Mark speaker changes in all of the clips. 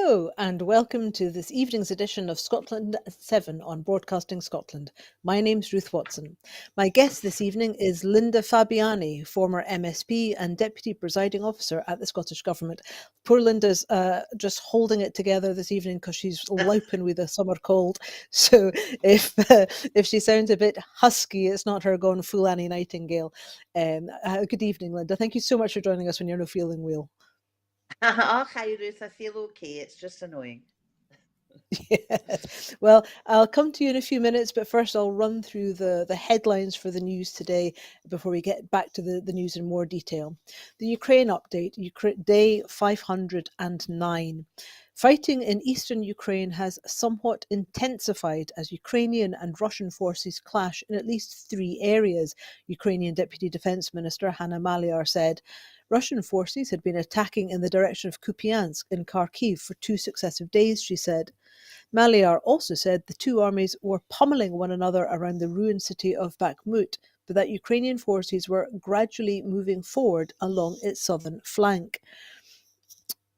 Speaker 1: Hello, and welcome to this evening's edition of Scotland at 7 on Broadcasting Scotland. My name's Ruth Watson. My guest this evening is Linda Fabiani, former MSP and Deputy Presiding Officer at the Scottish Government. Poor Linda's just holding it together this evening because she's louping with a summer cold. So if she sounds a bit husky, it's not her going full Annie Nightingale. Good evening, Linda. Thank you so much for joining us when you're not feeling well.
Speaker 2: Oh, hi Ruth, I feel okay. It's just annoying.
Speaker 1: Yes. Well, I'll come to you in a few minutes, but first I'll run through the headlines for the news today before we get back to the news in more detail. The Ukraine update, day 509. Fighting in eastern Ukraine has somewhat intensified as Ukrainian and Russian forces clash in at least 3 areas, Ukrainian Deputy Defense Minister Hanna Maliar said. Russian forces had been attacking in the direction of Kupiansk and Kharkiv for 2 successive days, she said. Maliar also said the two armies were pummeling one another around the ruined city of Bakhmut, but that Ukrainian forces were gradually moving forward along its southern flank.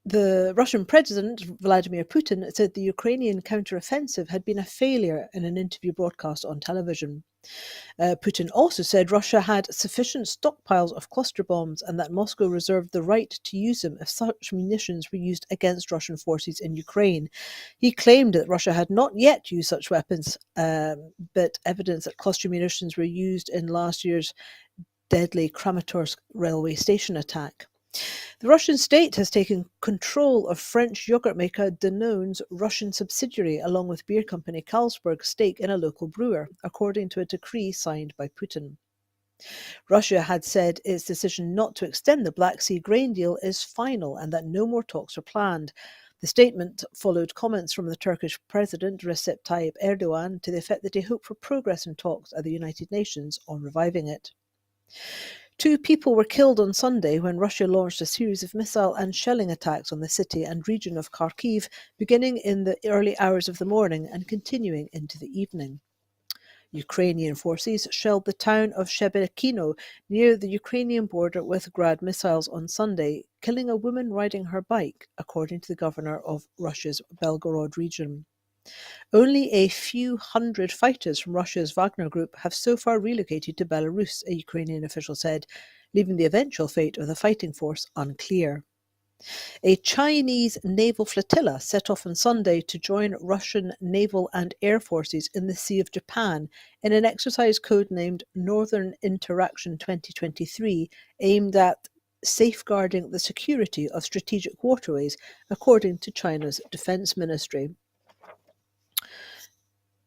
Speaker 1: The Russian President, Vladimir Putin, said the Ukrainian counteroffensive had been a failure in an interview broadcast on television. Putin also said Russia had sufficient stockpiles of cluster bombs and that Moscow reserved the right to use them if such munitions were used against Russian forces in Ukraine. He claimed that Russia had not yet used such weapons, but evidence that cluster munitions were used in last year's deadly Kramatorsk railway station attack. The Russian state has taken control of French yogurt maker Danone's Russian subsidiary, along with beer company Carlsberg's stake in a local brewer, according to a decree signed by Putin. Russia had said its decision not to extend the Black Sea grain deal is final and that no more talks are planned. The statement followed comments from the Turkish President Recep Tayyip Erdogan to the effect that he hoped for progress in talks at the United Nations on reviving it. 2 people were killed on Sunday when Russia launched a series of missile and shelling attacks on the city and region of Kharkiv, beginning in the early hours of the morning and continuing into the evening. Ukrainian forces shelled the town of Shebekino near the Ukrainian border with Grad missiles on Sunday, killing a woman riding her bike, according to the governor of Russia's Belgorod region. Only a few hundred fighters from Russia's Wagner Group have so far relocated to Belarus, a Ukrainian official said, leaving the eventual fate of the fighting force unclear. A Chinese naval flotilla set off on Sunday to join Russian naval and air forces in the Sea of Japan in an exercise codenamed Northern Interaction 2023, aimed at safeguarding the security of strategic waterways, according to China's defense ministry.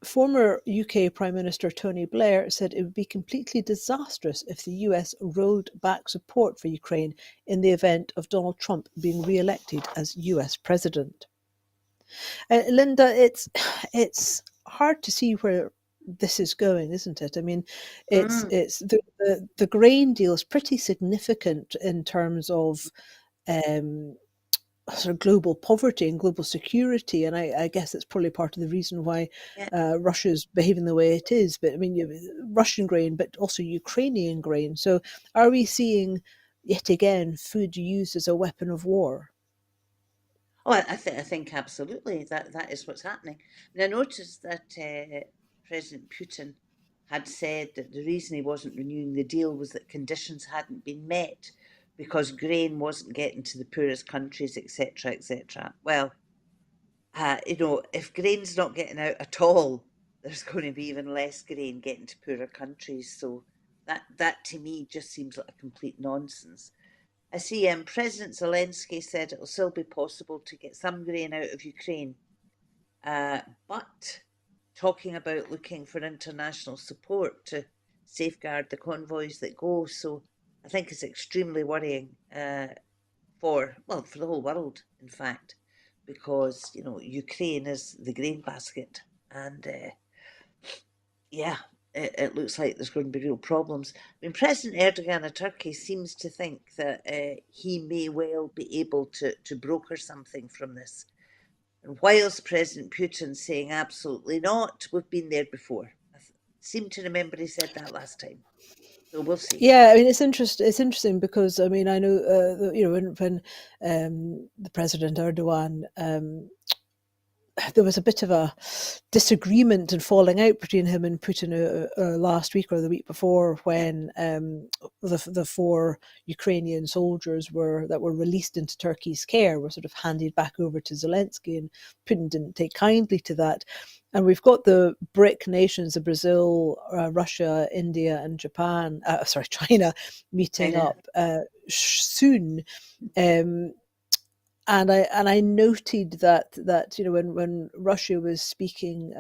Speaker 1: Former UK Prime Minister Tony Blair said it would be completely disastrous if the US rolled back support for Ukraine in the event of Donald Trump being re-elected as US president. Linda, it's hard to see where this is going, isn't it? I mean,
Speaker 2: Mm.
Speaker 1: it's the grain deal is pretty significant in terms of um, sort of global poverty and global security, and I guess it's probably part of the reason why
Speaker 2: Yeah.
Speaker 1: Russia's behaving the way it is. But I mean, you have Russian grain, but also Ukrainian grain. So, are we seeing yet again food used as a weapon of war?
Speaker 2: Oh, I think absolutely that is what's happening. And I noticed that President Putin had said that the reason he wasn't renewing the deal was that conditions hadn't been met because grain wasn't getting to the poorest countries, etc., etc. Well, if grain's not getting out at all, there's going to be even less grain getting to poorer countries. So that to me just seems like a complete nonsense. I see President Zelensky said it'll still be possible to get some grain out of Ukraine, but talking about looking for international support to safeguard the convoys that go. So I think it's extremely worrying for the whole world, in fact, because Ukraine is the grain basket, and yeah, it looks like there's going to be real problems. I mean, President Erdogan of Turkey seems to think that he may well be able to broker something from this. And whilst President Putin's saying absolutely not, we've been there before. I seem to remember he said that last time. So we'll see.
Speaker 1: Yeah, I mean, it's interesting because I mean, I know you know when the President Erdogan there was a bit of a disagreement and falling out between him and Putin last week or the week before
Speaker 2: Yeah.
Speaker 1: when the four Ukrainian soldiers that were released into Turkey's care were sort of handed back over to Zelensky, and Putin didn't take kindly to that. And we've got the BRIC nations of Brazil, Russia, India, and Japan, sorry, China, meeting
Speaker 2: China.
Speaker 1: up soon. Um, and I noted that you know when Russia was speaking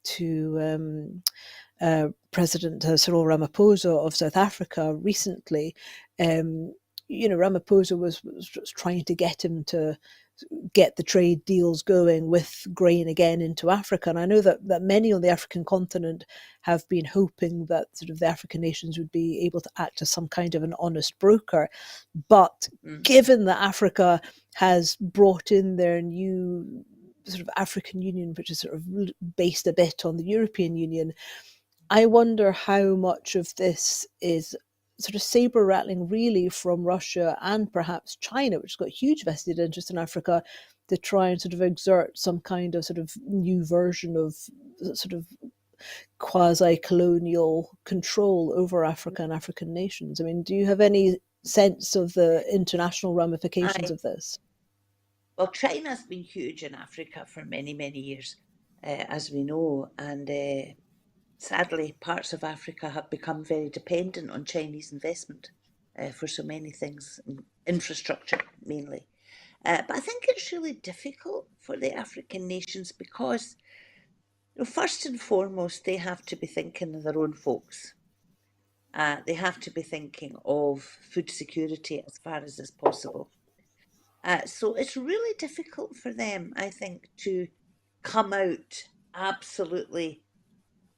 Speaker 1: to President Cyril Ramaphosa of South Africa recently, you know Ramaphosa was trying to get him to get the trade deals going with grain again into Africa. And I know that many on the African continent have been hoping that sort of the African nations would be able to act as some kind of an honest broker. But
Speaker 2: Mm.
Speaker 1: given that Africa has brought in their new sort of African Union, which is sort of based a bit on the European Union, I wonder how much of this is sort of saber rattling really from Russia and perhaps China, which has got huge vested interest in Africa, to try and sort of exert some kind of sort of new version of sort of quasi-colonial control over Africa and African nations. I mean, do you have any sense of the international ramifications
Speaker 2: I
Speaker 1: of this?
Speaker 2: Well, China's been huge in Africa for many, many years, as we know, and sadly, parts of Africa have become very dependent on Chinese investment for so many things, infrastructure mainly. But I think it's really difficult for the African nations because, you know, first and foremost, they have to be thinking of their own folks. They have to be thinking of food security as far as is possible. So it's really difficult for them, I think, to come out absolutely,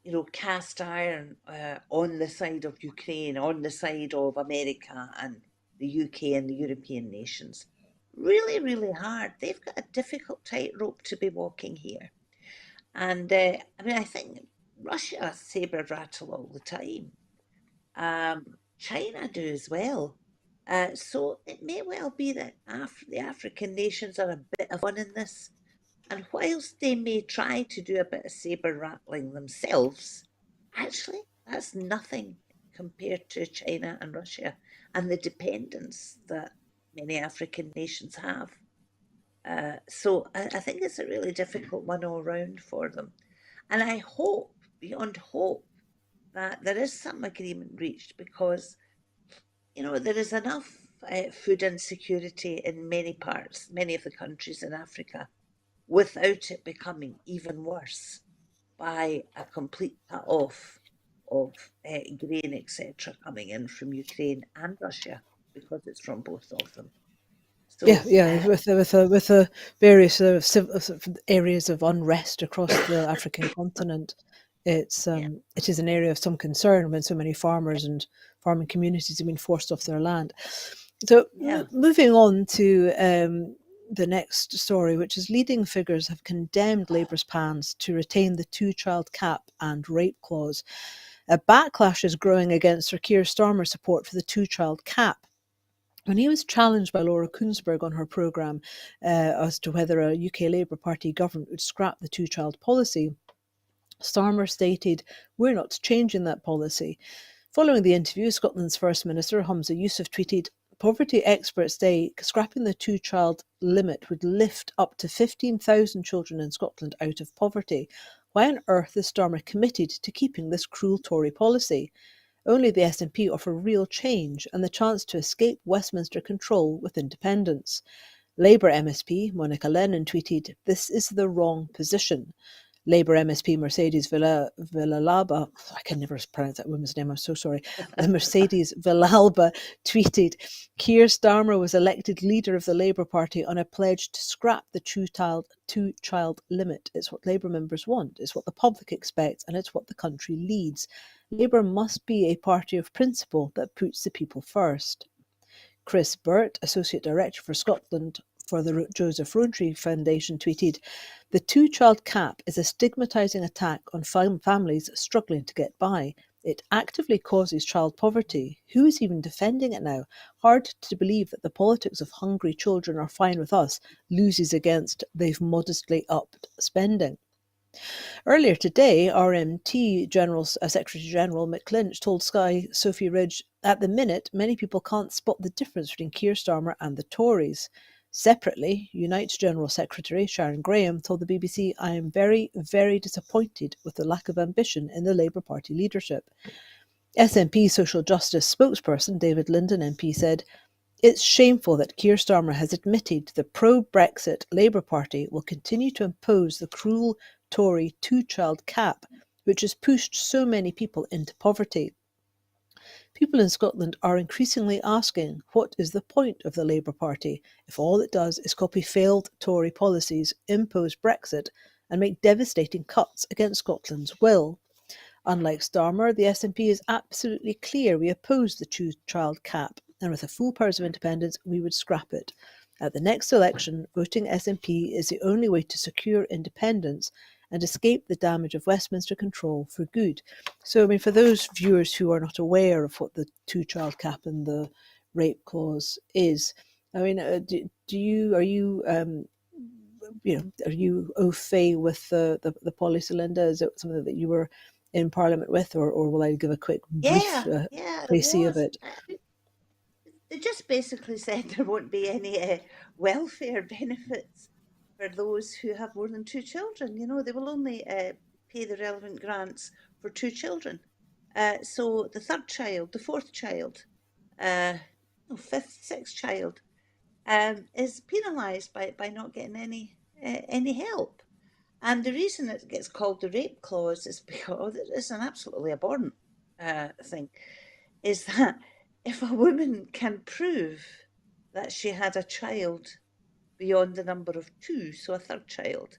Speaker 2: you know, cast iron on the side of Ukraine, on the side of America and the UK and the European nations. Really, really hard. They've got a difficult tightrope to be walking here. And I mean, I think Russia saber rattle all the time. China do as well. So it may well be that the African nations are a bit of fun in this. And whilst they may try to do a bit of saber rattling themselves, actually, that's nothing compared to China and Russia and the dependence that many African nations have. So I think it's a really difficult one all round for them. And I hope, beyond hope, that there is some agreement reached because, you know, there is enough food insecurity in many parts, many of the countries in Africa, without it becoming even worse by a complete cut off of grain, etc., coming in from Ukraine and Russia because it's from both of them.
Speaker 1: Yeah,
Speaker 2: So,
Speaker 1: yeah, with the various sort of areas of unrest across the African continent,
Speaker 2: yeah,
Speaker 1: it is an area of some concern when so many farmers and farming communities have been forced off their land. So,
Speaker 2: yeah.
Speaker 1: moving on to the next story, which is leading figures have condemned Labour's plans to retain the two-child cap and rape clause. A backlash is growing against Sir Keir Starmer's support for the two-child cap. When he was challenged by Laura Kuenssberg on her programme as to whether a UK Labour Party government would scrap the two-child policy, Starmer stated, "We're not changing that policy." Following the interview, Scotland's First Minister Humza Yousaf tweeted, "Poverty experts say scrapping the two-child limit would lift up to 15,000 children in Scotland out of poverty. Why on earth is Starmer committed to keeping this cruel Tory policy? Only the SNP offer real change and the chance to escape Westminster control with independence." Labour MSP Monica Lennon tweeted, "This is the wrong position." Labour MSP Mercedes Villalba, I can never pronounce that woman's name, I'm so sorry. The Mercedes Villalba tweeted, "Keir Starmer was elected leader of the Labour Party on a pledge to scrap the two-child limit. It's what Labour members want, it's what the public expects, and it's what the country needs. Labour must be a party of principle that puts the people first." Chris Burt, Associate Director for Scotland for the Joseph Rowntree Foundation, tweeted, "The two-child cap is a stigmatising attack on families struggling to get by. It actively causes child poverty. Who is even defending it now? Hard to believe that the politics of hungry children are fine with us loses against they've modestly upped spending. Earlier today, RMT General Secretary General Mick Lynch told Sky Sophie Ridge, "At the minute, many people can't spot the difference between Keir Starmer and the Tories." Separately, Unite's General Secretary Sharon Graham told the BBC, "I am very, very disappointed with the lack of ambition in the Labour Party leadership." SNP Social Justice spokesperson David Linden MP said, "It's shameful that Keir Starmer has admitted the pro-Brexit Labour Party will continue to impose the cruel Tory two-child cap, which has pushed so many people into poverty." People in Scotland are increasingly asking, what is the point of the Labour Party if all it does is copy failed Tory policies, impose Brexit, and make devastating cuts against Scotland's will? Unlike Starmer, the SNP is absolutely clear we oppose the two-child cap, and with the full powers of independence, we would scrap it. At the next election, voting SNP is the only way to secure independence and escape the damage of Westminster control for good. So, I mean, for those viewers who are not aware of what the two-child cap and the rape clause is, I mean, are you au fait with the policy, Linda? Is it something that you were in Parliament with, or will I give a quick brief
Speaker 2: Yeah, yeah, it
Speaker 1: précis of
Speaker 2: was.
Speaker 1: it?
Speaker 2: They just basically said there won't be any welfare benefits for those who have more than two children. You know, they will only pay the relevant grants for two children. So the third child, the fourth child, uh, no, fifth, sixth child is penalised by not getting any help. And the reason it gets called the rape clause is because it's an absolutely abhorrent thing, is that if a woman can prove that she had a child beyond the number of two, so a third child,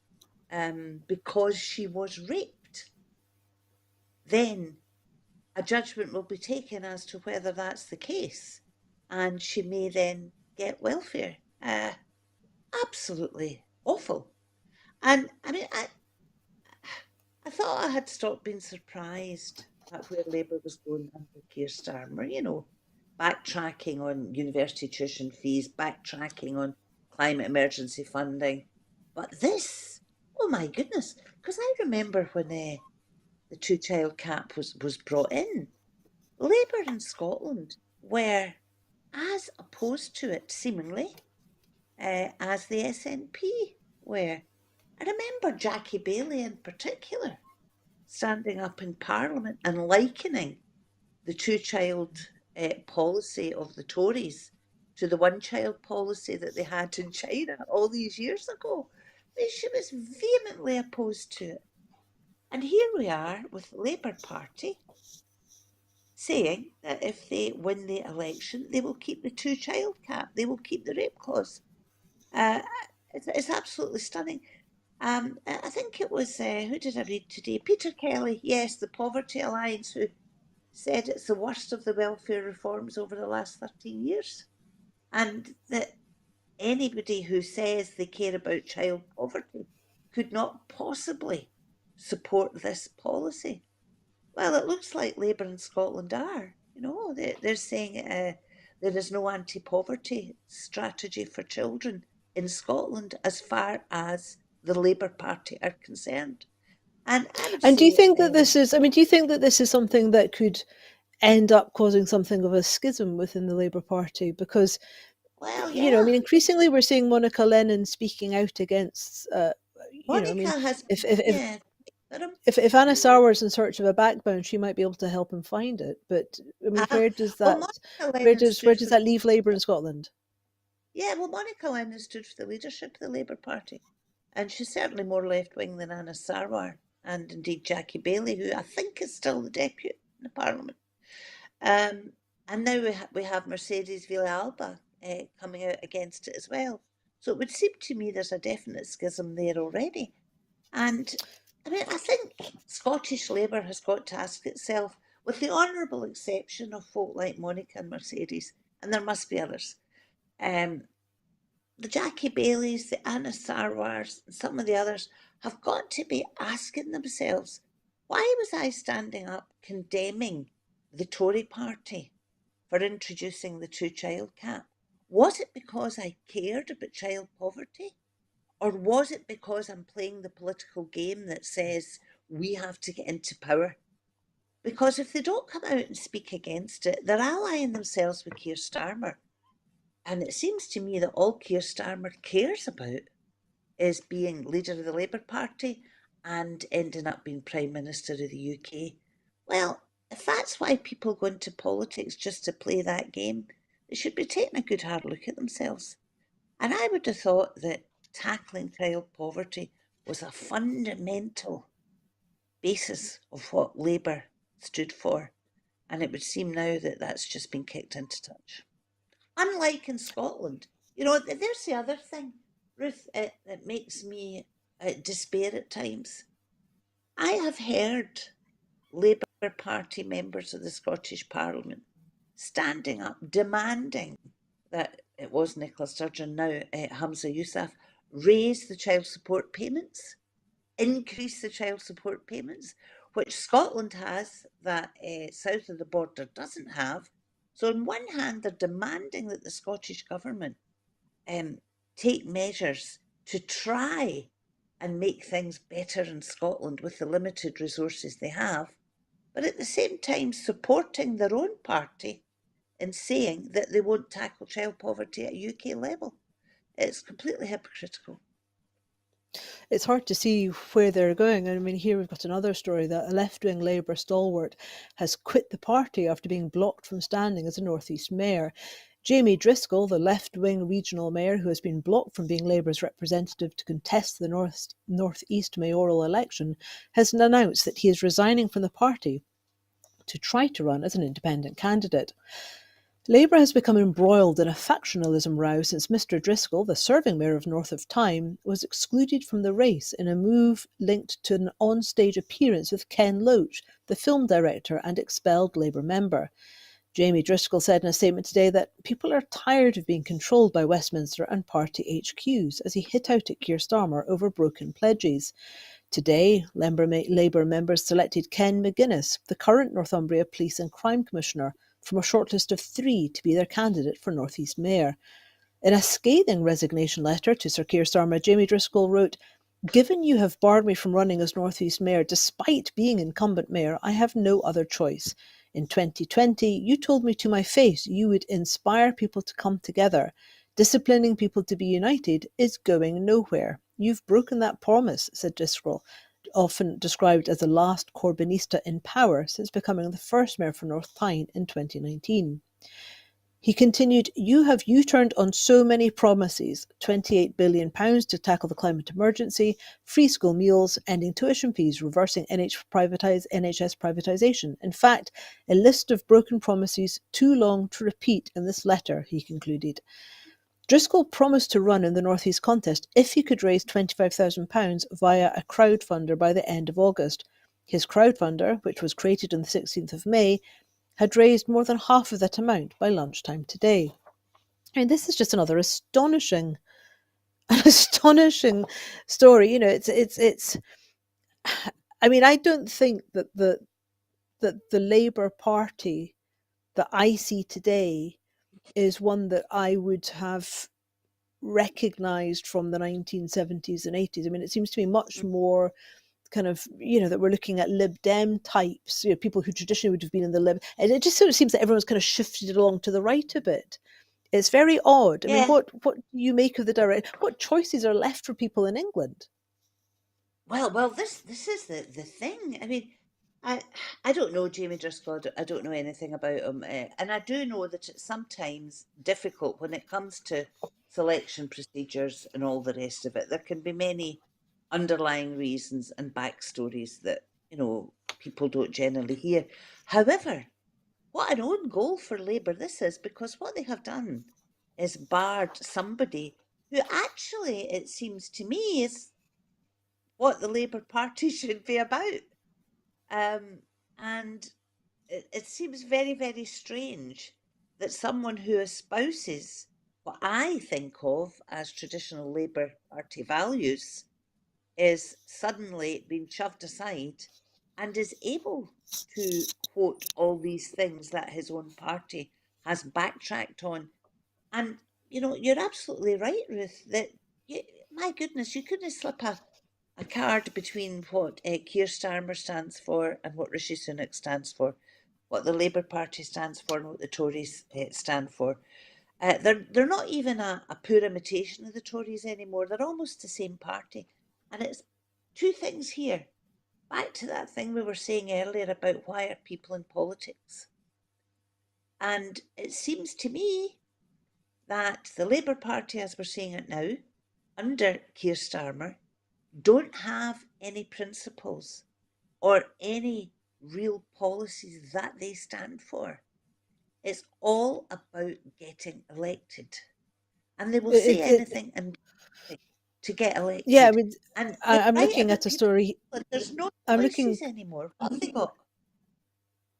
Speaker 2: because she was raped, then a judgment will be taken as to whether that's the case, and she may then get welfare. Absolutely awful. And I mean, I thought I had stopped being surprised at where Labour was going under Keir Starmer, you know, backtracking on university tuition fees, backtracking on climate emergency funding. But this, oh my goodness, because I remember when the two-child cap was brought in, Labour in Scotland were as opposed to it, seemingly, as the SNP were. I remember Jackie Baillie in particular standing up in Parliament and likening the two-child policy of the Tories to the one-child policy that they had in China all these years ago. I mean, she was vehemently opposed to it. And here we are with the Labour Party saying that if they win the election, they will keep the two-child cap, they will keep the rape clause. Uh, it's absolutely stunning. I think it was, who did I read today? Peter Kelly, yes, the Poverty Alliance, who said it's the worst of the welfare reforms over the last 13 years. And that anybody who says they care about child poverty could not possibly support this policy. Well, it looks like Labour in Scotland are. You know, they're saying there is no anti poverty strategy for children in Scotland as far as the Labour Party are concerned. And I would
Speaker 1: And do you
Speaker 2: say,
Speaker 1: think that this is? I mean, do you think that this is something that could end up causing something of a schism within the Labour Party? Because
Speaker 2: well,
Speaker 1: I
Speaker 2: yeah,
Speaker 1: mean, increasingly we're seeing Monica Lennon speaking out against. I mean,
Speaker 2: Monica has,
Speaker 1: if if if
Speaker 2: yeah, but
Speaker 1: if Anna Sarwar's in search of a backbone, she might be able to help him find it. But I mean,
Speaker 2: uh, well, Monica
Speaker 1: where
Speaker 2: Lennon
Speaker 1: does
Speaker 2: stood for,
Speaker 1: that leave Labour in Scotland?
Speaker 2: yeah, well, Monica Lennon stood for the leadership of the Labour Party. And she's certainly more left wing than Anna Sarwar and indeed Jackie Baillie, who I think is still the deputy in the Parliament. Um, and now we have Mercedes Villalba coming out against it as well. So it would seem to me there's a definite schism there already. And I mean, I think Scottish Labour has got to ask itself, with the honourable exception of folk like Monica and Mercedes, and there must be others, um, the Jackie Baileys, the Anna Sarwars, and some of the others have got to be asking themselves, Why was I standing up condemning the Tory party for introducing the two-child cap? Was it because I cared about child poverty? Or was it because I'm playing the political game that says we have to get into power? Because if they don't come out and speak against it, they're allying themselves with Keir Starmer. And it seems to me that all Keir Starmer cares about is being leader of the Labour Party and ending up being Prime Minister of the UK. Well, if that's why people go into politics just to play that game, they should be taking a good hard look at themselves. And I would have thought that tackling child poverty was a fundamental basis of what Labour stood for. And it would seem now that that's just been kicked into touch. Unlike in Scotland, there's the other thing, Ruth, that makes me despair at times. I have heard Labour Party members of the Scottish Parliament standing up, demanding that it was Nicola Sturgeon, now Hamza Yousaf, raise the child support payments, increase the child support payments, which Scotland has that south of the border doesn't have. So, on one hand, they're demanding that the Scottish Government um, take measures to try and make things better in Scotland with the limited resources they have, but at the same time supporting their own party in saying that they won't tackle child poverty at UK level. It's completely hypocritical.
Speaker 1: It's hard to see where they're going. I mean, here we've got another story that a left-wing Labour stalwart has quit the party after being blocked from standing as a North East mayor. Jamie Driscoll, the left-wing regional mayor who has been blocked from being Labour's representative to contest the North East mayoral election, has announced that he is resigning from the party to try to run as an independent candidate. Labour has become embroiled in a factionalism row since Mr Driscoll, the serving mayor of North of Tyne, was excluded from the race in a move linked to an on-stage appearance with Ken Loach, the film director and expelled Labour member. Jamie Driscoll said in a statement today that people are tired of being controlled by Westminster and party HQs as he hit out at Keir Starmer over broken pledges. Today, Labour members selected Ken McGuinness, the current Northumbria Police and Crime Commissioner, from a shortlist of 3 to be their candidate for North East Mayor. In a scathing resignation letter to Sir Keir Starmer, Jamie Driscoll wrote, "Given you have barred me from running as North East Mayor despite being incumbent Mayor, I have no other choice. In 2020, you told me to my face you would inspire people to come together. Disciplining people to be united is going nowhere. You've broken that promise," said Driscoll, often described as the last Corbynista in power since becoming the first mayor for North Tyne in 2019. He continued, "You have U-turned on so many promises, £28 billion to tackle the climate emergency, free school meals, ending tuition fees, reversing NHS privatisation. In fact, a list of broken promises too long to repeat in this letter," he concluded. Driscoll promised to run in the North East contest if he could raise £25,000 via a crowdfunder by the end of August. His crowdfunder, which was created on the 16th of May, had raised more than half of that amount by lunchtime today. And this is just another astonishing, an astonishing story. It's. I mean, I don't think that the Labour Party that I see today is one that I would have recognised from the 1970s and 80s. I mean, it seems to me much more kind of, that we're looking at Lib Dem types, people who traditionally would have been in the Lib. And it just sort of seems that everyone's kind of shifted along to the right a bit. It's very odd. I mean,
Speaker 2: Yeah,
Speaker 1: what do you make of what choices are left for people in England?
Speaker 2: well, this is the thing. I mean, I I don't know Jamie Driscoll. I don't know anything about him, and I do know that it's sometimes difficult when it comes to selection procedures and all the rest of it. There can be many underlying reasons and backstories that people don't generally hear. However, what an own goal for Labour this is, because what they have done is barred somebody who actually, it seems to me, is what the Labour Party should be about. Um, and it seems very, very strange that someone who espouses what I think of as traditional Labour Party values is suddenly being shoved aside and is able to quote all these things that his own party has backtracked on. And, you're absolutely right, Ruth, that, you, my goodness, you couldn't slip a card between what Keir Starmer stands for and what Rishi Sunak stands for, what the Labour Party stands for and what the Tories stand for. They're not even a poor imitation of the Tories anymore. They're almost the same party. And it's two things here. Back to that thing we were saying earlier about why are people in politics. And it seems to me that the Labour Party, as we're seeing it now, under Keir Starmer, don't have any principles or any real policies that they stand for. It's all about getting elected. And they will say
Speaker 1: It
Speaker 2: anything and to get
Speaker 1: yeah, I
Speaker 2: elected.
Speaker 1: mean,
Speaker 2: And you're
Speaker 1: I'm
Speaker 2: right
Speaker 1: looking
Speaker 2: about
Speaker 1: at a
Speaker 2: people,
Speaker 1: story.
Speaker 2: but there's no
Speaker 1: I'm looking
Speaker 2: choices anymore. What have they got?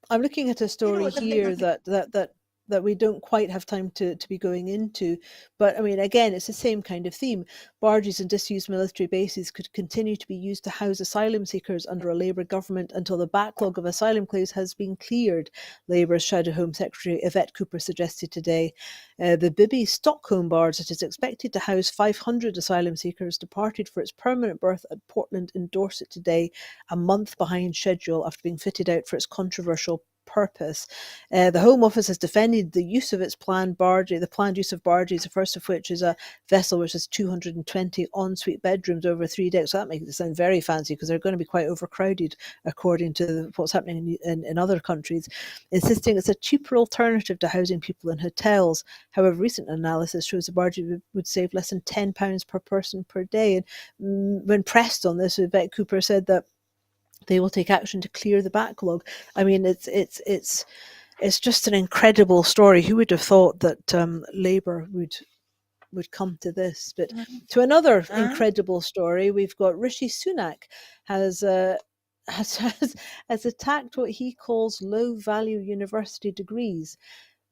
Speaker 1: I'm looking at a story
Speaker 2: They've
Speaker 1: here that we don't quite have time to be going into. But I mean, again, it's the same kind of theme. Barges and disused military bases could continue to be used to house asylum seekers under a Labour government until the backlog of asylum claims has been cleared, Labour's Shadow Home Secretary Yvette Cooper suggested today. The Bibby Stockholm barge that is expected to house 500 asylum seekers departed for its permanent berth at Portland in Dorset today, a month behind schedule after being fitted out for its controversial purpose. The Home Office has defended the use of its planned barge, the planned use of barges, the first of which is a vessel which has 220 ensuite bedrooms over 3 decks. So that makes it sound very fancy because they're going to be quite overcrowded, according to what's happening in other countries, insisting it's a cheaper alternative to housing people in hotels. However, recent analysis shows the barge would save less than £10 per person per day. And when pressed on this, Yvette Cooper said that they will take action to clear the backlog. I mean, it's just an incredible story. Who would have thought that Labour would come to this? But to another
Speaker 2: Uh,
Speaker 1: incredible story, we've got Rishi Sunak has. Has, has, has attacked what he calls low value university degrees.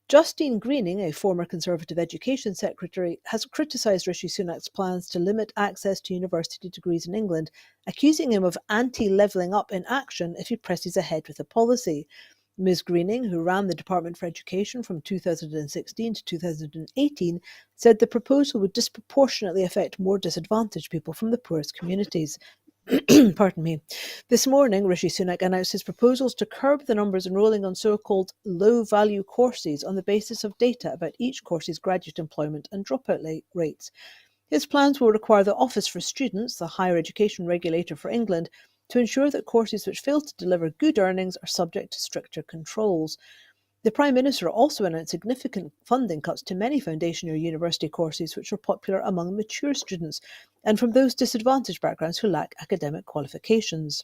Speaker 1: Justine Greening, a former Conservative Education Secretary, has criticised Rishi Sunak's plans to limit access to university degrees in England, accusing him of anti-levelling up in action if he presses ahead with the policy. Ms. Greening, who ran the Department for Education from 2016 to 2018, said the proposal would disproportionately affect more disadvantaged people from the poorest communities. Pardon me. This morning, Rishi Sunak announced his proposals to curb the numbers enrolling on so-called low-value courses on the basis of data about each course's graduate employment and dropout rates. His plans will require the Office for Students, the higher education regulator for England, to ensure that courses which fail to deliver good earnings are subject to stricter controls. The Prime Minister also announced significant funding cuts to many foundation or university courses which are popular among mature students and from those disadvantaged backgrounds who lack academic qualifications.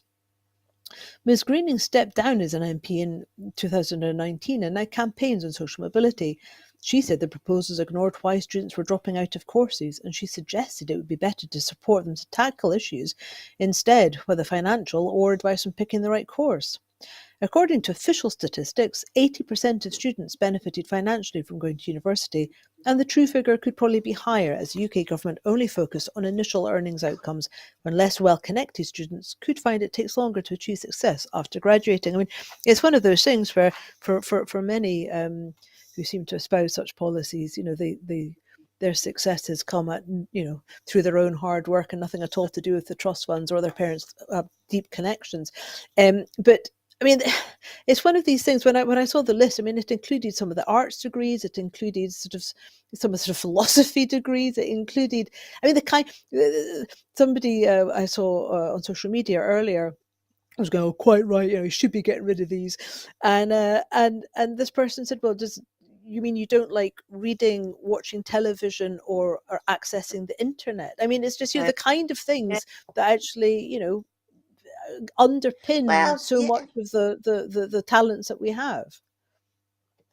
Speaker 1: Ms Greening stepped down as an MP in 2019 and now campaigns on social mobility. She said the proposals ignored why students were dropping out of courses, and she suggested it would be better to support them to tackle issues instead, whether financial or advice on picking the right course. According to official statistics, 80% of students benefited financially from going to university, and the true figure could probably be higher as the UK government only focused on initial earnings outcomes when less well connected students could find it takes longer to achieve success after graduating. I mean, it's one of those things where, for many who seem to espouse such policies, their success has come at through their own hard work and nothing at all to do with the trust funds or their parents' deep connections. But I mean, it's one of these things. When I saw the list, I mean, it included some of the arts degrees, it included some of the sort of philosophy degrees, it included, I mean, the kind. Somebody I saw on social media earlier was going, "Oh, quite right, you should be getting rid of these," and this person said, "Well, does you mean you don't like reading, watching television, or accessing the internet?" I mean, it's just
Speaker 2: uh,
Speaker 1: the kind of
Speaker 2: yeah.
Speaker 1: things that actually underpin
Speaker 2: Well,
Speaker 1: so much of the talents that we have.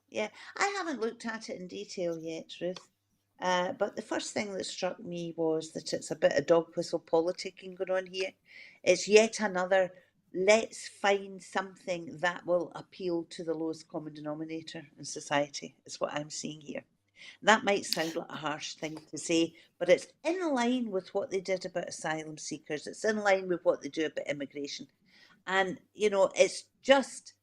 Speaker 2: yeah, I haven't looked at it in detail yet, Ruth. But the first thing that struck me was that it's a bit of dog whistle politicking going on here. It's yet another, let's find something that will appeal to the lowest common denominator in society, is what I'm seeing here. That might sound like a harsh thing to say, but it's in line with what they did about asylum seekers. It's in line with what they do about immigration. And, it's just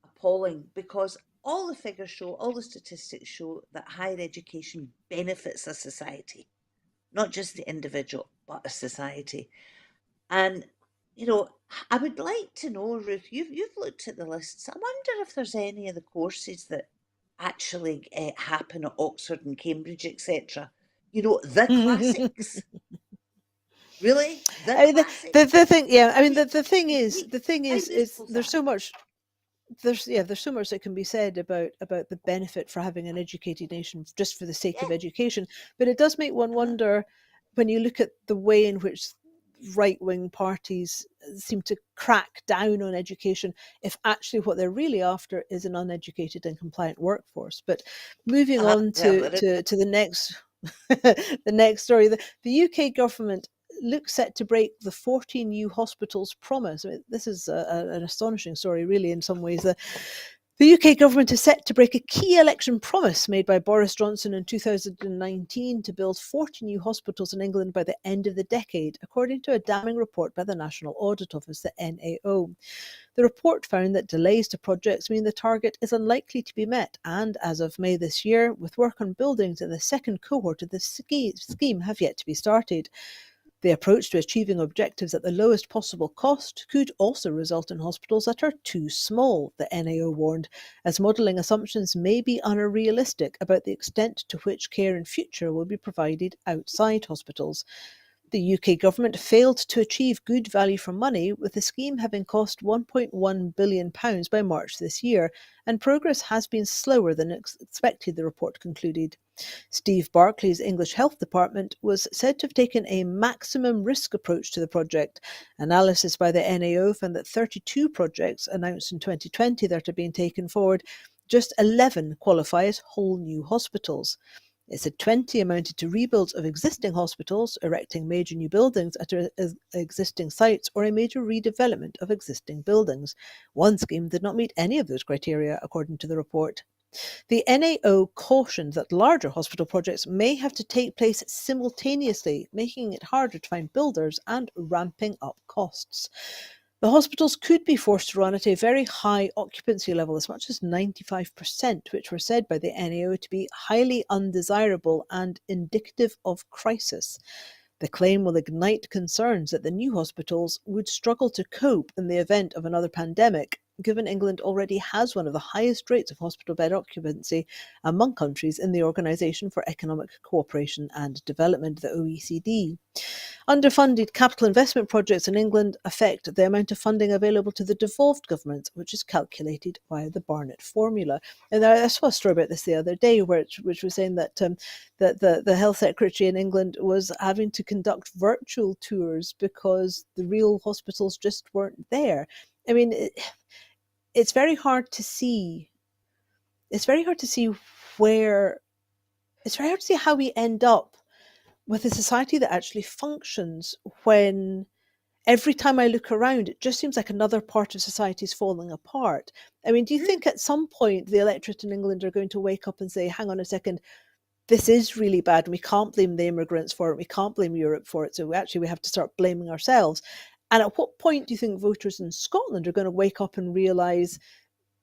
Speaker 2: appalling because all the figures show, all the statistics show that higher education benefits a society, not just the individual, but a society. And, you know, I would like to know, Ruth, you've looked at the lists. I wonder if there's any of the courses that actually happen at Oxford and Cambridge, etc. The classics. Really? The
Speaker 1: I mean,
Speaker 2: classics?
Speaker 1: the thing, yeah. I
Speaker 2: I
Speaker 1: mean,
Speaker 2: mean,
Speaker 1: the thing
Speaker 2: how
Speaker 1: is
Speaker 2: useful is
Speaker 1: there's
Speaker 2: that?
Speaker 1: so much there's so much that can be said about the benefit for having an educated nation just for the sake
Speaker 2: Yeah.
Speaker 1: of education, but it does make one
Speaker 2: Uh-huh.
Speaker 1: wonder when you look at the way in which right-wing parties seem to crack down on education, if actually what they're really after is an uneducated and compliant workforce. But moving
Speaker 2: Uh-huh.
Speaker 1: on
Speaker 2: Well,
Speaker 1: to
Speaker 2: there is that.
Speaker 1: the next the next story, the UK government looks set to break the 14 new hospitals promise. I mean, this is an astonishing story, really, in some ways. The UK government is set to break a key election promise made by Boris Johnson in 2019 to build 40 new hospitals in England by the end of the decade, according to a damning report by the National Audit Office, the NAO. The report found that delays to projects mean the target is unlikely to be met, and as of May this year, with work on buildings in the second cohort of the scheme have yet to be started. The approach to achieving objectives at the lowest possible cost could also result in hospitals that are too small, the NAO warned, as modelling assumptions may be unrealistic about the extent to which care in future will be provided outside hospitals. The UK government failed to achieve good value for money, with the scheme having cost £1.1 billion by March this year, and progress has been slower than expected, the report concluded. Steve Barclay's English Health Department was said to have taken a maximum risk approach to the project. Analysis by the NAO found that 32 projects announced in 2020 that are being taken forward, just 11 qualify as whole new hospitals. It said 20 amounted to rebuilds of existing hospitals, erecting major new buildings at existing sites, or a major redevelopment of existing buildings. One scheme did not meet any of those criteria, according to the report. The NAO cautioned that larger hospital projects may have to take place simultaneously, making it harder to find builders and ramping up costs. The hospitals could be forced to run at a very high occupancy level, as much as 95%, which were said by the NAO to be highly undesirable and indicative of crisis. The claim will ignite concerns that the new hospitals would struggle to cope in the event of another pandemic, given England already has one of the highest rates of hospital bed occupancy among countries in the Organisation for Economic Cooperation and Development, the OECD. Underfunded capital investment projects in England affect the amount of funding available to the devolved government, which is calculated via the Barnett formula. And I saw a story about this the other day, which was saying that the health secretary in England was having to conduct virtual tours because the real hospitals just weren't there. I mean, it's very hard to see. It's very hard to see where. It's very hard to see how we end up with a society that actually functions when every time I look around, it just seems like another part of society is falling apart. I mean, do you
Speaker 2: Mm.
Speaker 1: think at some point the electorate in England are going to wake up and say, hang on a second, this is really bad and we can't blame the immigrants for it, we can't blame Europe for it, so we have to start blaming ourselves? And at what point do you think voters in Scotland are going to wake up and realise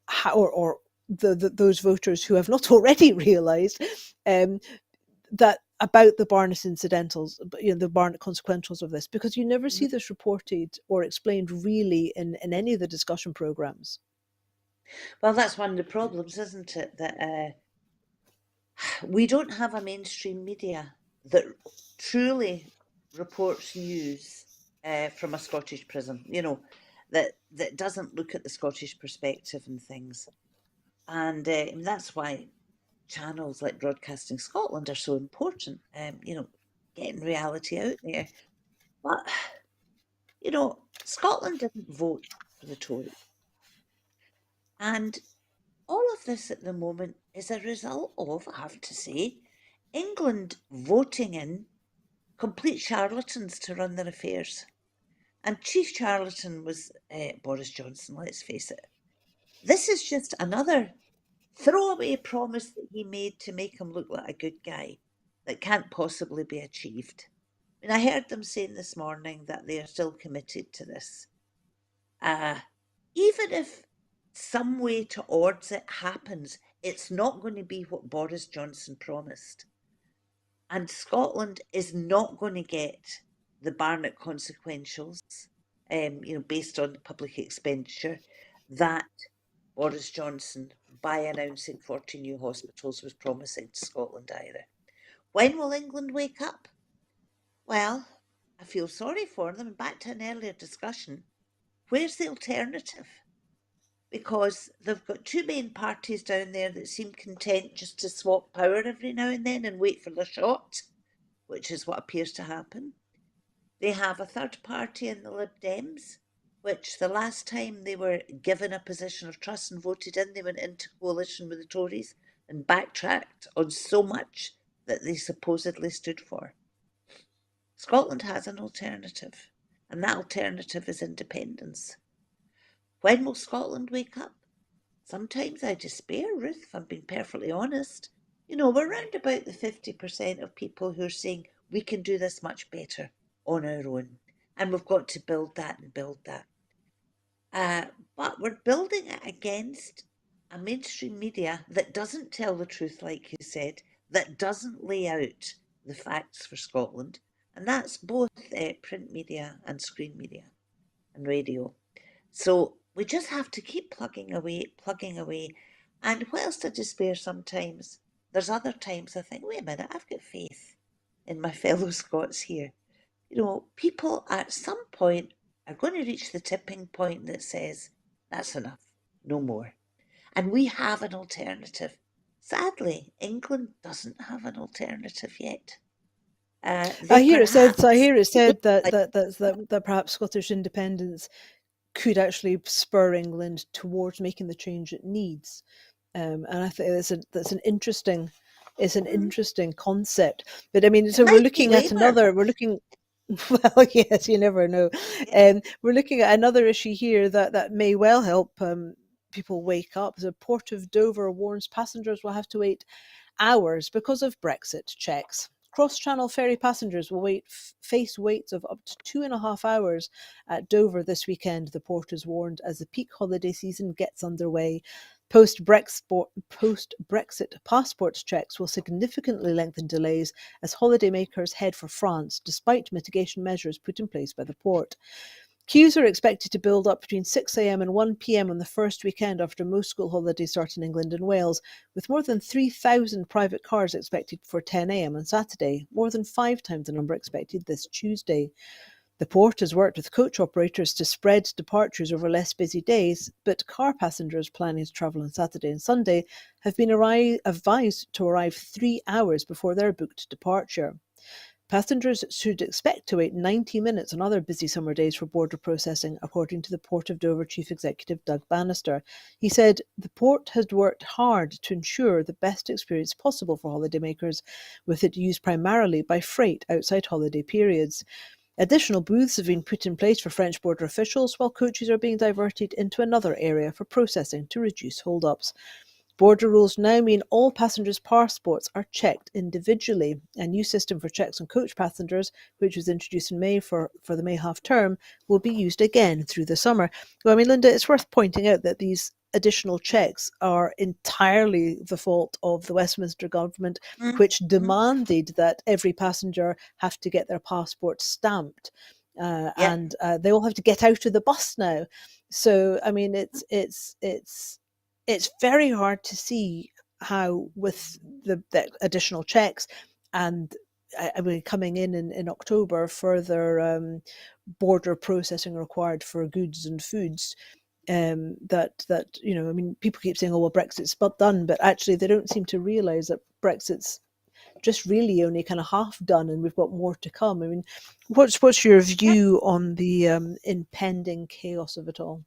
Speaker 1: how, or those voters who have not already realised um, that about the Barnett incidentals, the Barnett consequentials of this, because you never see
Speaker 2: Mhm.
Speaker 1: this reported or explained really in any of the discussion programs.
Speaker 2: Well, that's one of the problems, isn't it? That we don't have a mainstream media that truly reports news from a Scottish prison. That doesn't look at the Scottish perspective and things, and that's why channels like Broadcasting Scotland are so important. Getting reality out there. But Scotland didn't vote for the Tories, and all of this at the moment is a result of, I have to say, England voting in complete charlatans to run their affairs. And chief charlatan was Boris Johnson, let's face it. This is just another throwaway promise that he made to make him look like a good guy that can't possibly be achieved. And I heard them saying this morning that they are still committed to this. even if some way towards it happens, it's not going to be what Boris Johnson promised. And Scotland is not going to get the Barnett consequentials, based on public expenditure, that Boris Johnson, by announcing 40 new hospitals, was promising to Scotland either. When will England wake up? Well, I feel sorry for them. Back to an earlier discussion, where's the alternative? Because they've got two main parties down there that seem content just to swap power every now and then and wait for the shot, which is what appears to happen. They have a third party in the Lib Dems, which the last time they were given a position of trust and voted in, they went into coalition with the Tories and backtracked on so much that they supposedly stood for. Scotland has an alternative, and that alternative is independence. When will Scotland wake up? Sometimes I despair, Ruth, if I'm being perfectly honest. We're round about the 50% of people who are saying we can do this much better on our own. And we've got to build that and build that. But we're building it against a mainstream media that doesn't tell the truth, like you said, that doesn't lay out the facts for Scotland. And that's both print media and screen media and radio. So we just have to keep plugging away, plugging away. And whilst I despair sometimes, there's other times I think, wait a minute, I've got faith in my fellow Scots here. People at some point are going to reach the tipping point that says, that's enough, no more. And we have an alternative. Sadly, England doesn't have an alternative yet. They
Speaker 1: I
Speaker 2: perhaps
Speaker 1: hear it
Speaker 2: look
Speaker 1: said that
Speaker 2: like,
Speaker 1: that perhaps Scottish independence could actually spur England towards making the change it needs. And I think that's an interesting, it's an
Speaker 2: mm,
Speaker 1: interesting concept. But I mean,
Speaker 2: it
Speaker 1: so we're
Speaker 2: might be
Speaker 1: looking at
Speaker 2: Labour.
Speaker 1: another. We're looking. Well, yes, you never know.
Speaker 2: Yeah.
Speaker 1: We're looking at another issue here that may well help people wake up. The Port of Dover warns passengers will have to wait hours because of Brexit checks. Cross-channel ferry passengers will face waits of up to 2.5 hours at Dover this weekend, the port has warned, as the peak holiday season gets underway. Post-Brexit passport checks will significantly lengthen delays as holidaymakers head for France, despite mitigation measures put in place by the port. Queues are expected to build up between 6 a.m. and 1 p.m. on the first weekend after most school holidays start in England and Wales, with more than 3,000 private cars expected for 10 a.m. on Saturday, more than 5 times the number expected this Tuesday. The port has worked with coach operators to spread departures over less busy days, but car passengers planning to travel on Saturday and Sunday have been advised to arrive 3 hours before their booked departure. Passengers should expect to wait 90 minutes on other busy summer days for border processing, according to the Port of Dover Chief Executive Doug Bannister. He said the port has worked hard to ensure the best experience possible for holidaymakers, with it used primarily by freight outside holiday periods. Additional booths have been put in place for French border officials, while coaches are being diverted into another area for processing to reduce hold-ups. Border rules now mean all passengers' passports are checked individually. A new system for checks on coach passengers, which was introduced in May for the May half term, will be used again through the summer. Well, I mean, Linda, it's worth pointing out that these additional checks are entirely the fault of the Westminster government, which
Speaker 2: Mm-hmm.
Speaker 1: demanded that every passenger have to get their passport stamped.
Speaker 2: Yep.
Speaker 1: And they all have to get out of the bus now. So I mean, it's very hard to see how, with the additional checks and I mean, coming in October, further border processing required for goods and foods. I mean, people keep saying, "Oh, well, Brexit's but done," but actually, they don't seem to realise that Brexit's just really only kind of half done, and we've got more to come. I mean, what's your
Speaker 2: Yep.
Speaker 1: view on the impending chaos of it all?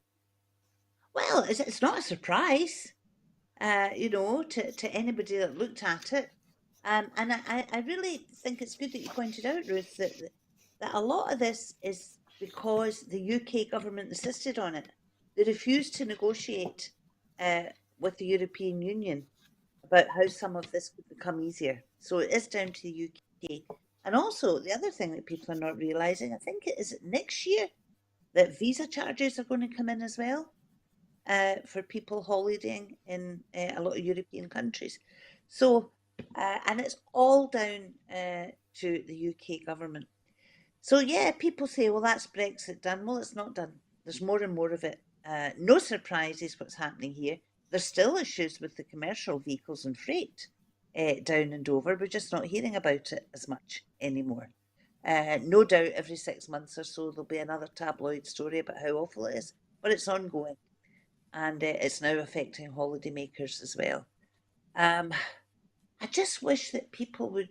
Speaker 2: Well, it's not a surprise, to anybody that looked at it. And I really think it's good that you pointed out, Ruth, that a lot of this is because the UK government insisted on it. They refused to negotiate uh, with the European Union about how some of this could become easier. So it is down to the UK. And also, the other thing that people are not realising, I think it is next year that visa charges are going to come in as well. for people holidaying in a lot of European countries. So, and it's all down to the UK government. So, yeah, people say, well, that's Brexit done. Well, it's not done. There's more and more of it. No surprises what's happening here. There's still issues with the commercial vehicles and freight down and over. We're just not hearing about it as much anymore. No doubt every 6 months or so there'll be another tabloid story about how awful it is, but it's ongoing and it's now affecting holidaymakers as well. Um, I just wish that people would